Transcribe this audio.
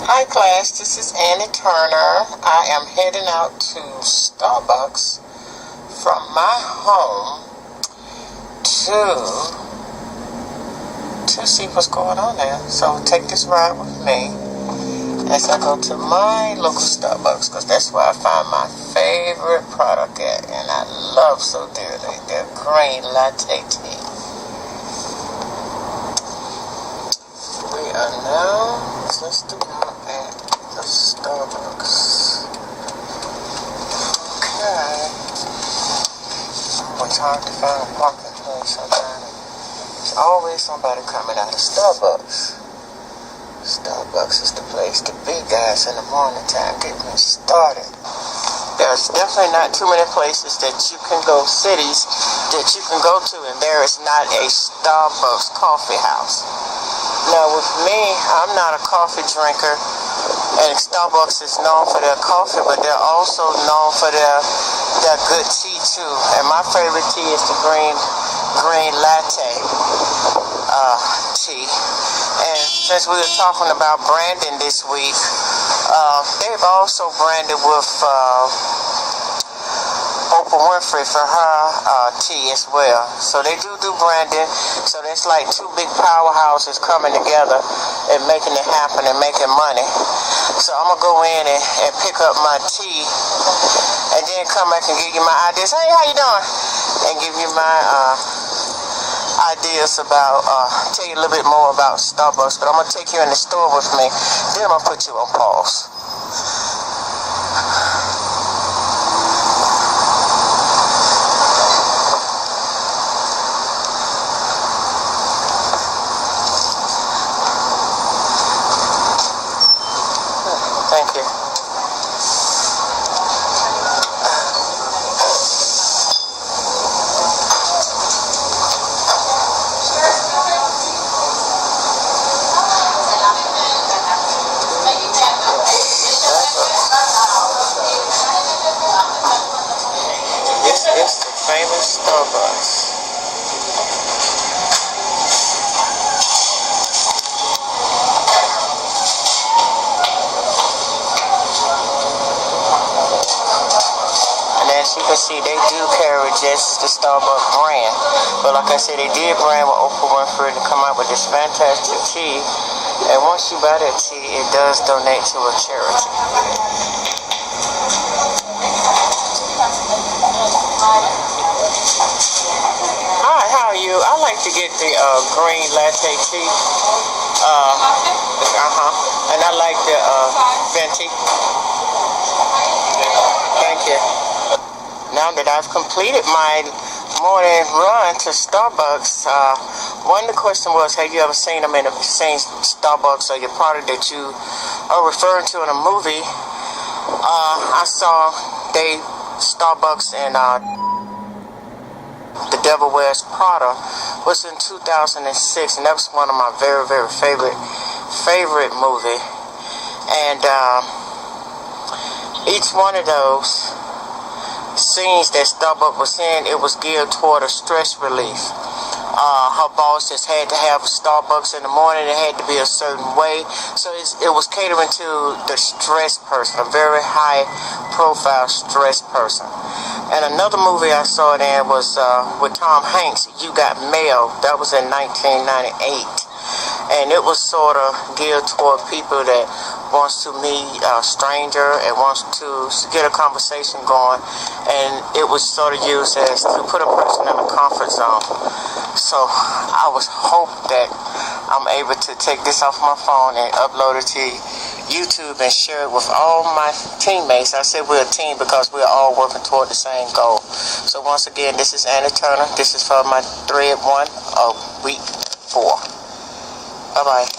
Hi class, this is Annie Turner. I am heading out to Starbucks from my home to see what's going on there. So take this ride with me as I go to my local Starbucks, because that's where I find my favorite product at, and I love so dearly their green latte tea. We are now testing out at the Starbucks. Okay. It's hard to find a parking place sometimes. There's always somebody coming out of Starbucks. Starbucks is the place to be, guys, in the morning time, getting me started. There's definitely not too many places that you can go, cities that you can go to, and there is not a Starbucks coffee house. Now, with me, I'm not a coffee drinker, and Starbucks is known for their coffee, but they're also known for their good tea, too. And my favorite tea is the green latte tea. And since we were talking about branding this week, they've also branded with Oprah Winfrey for her tea as well. So they do branding. So that's like two big powerhouses coming together and making it happen and making money. So I'm going to go in and pick up my tea and then come back and give you my ideas. Hey, how you doing? And give you my ideas about, tell you a little bit more about Starbucks. But I'm going to take you in the store with me. Then I'm going to put you on pause. Thank you. This is the famous Starbucks. As you can see, they do carry just the Starbucks brand. But like I said, they did brand with Oprah Winfrey to come out with this fantastic tea. And once you buy that tea, it does donate to a charity. Hi, how are you? I like to get the green latte tea. And I like the venti. Thank you. Now that I've completed my morning run to Starbucks, one of the question was, have you ever seen Starbucks or your product that you are referring to in a movie? I saw Starbucks and The Devil Wears Prada was in 2006, and that was one of my very, very favorite movie. And each one of those scenes that Starbucks was in, it was geared toward a stress relief. Her boss just had to have Starbucks in the morning. It had to be a certain way. So it was catering to the stress person, a very high profile stress person. And another movie I saw it in was with Tom Hanks, You Got Mail. That was in 1998. And it was sort of geared toward people that wants to meet a stranger and wants to get a conversation going. And it was sort of used as to put a person in a comfort zone. So I was hope that I'm able to take this off my phone and upload it to YouTube and share it with all my teammates. I said we're a team because we're all working toward the same goal. So once again, this is Annie Turner. This is for my thread 1 of week 4. Bye-bye.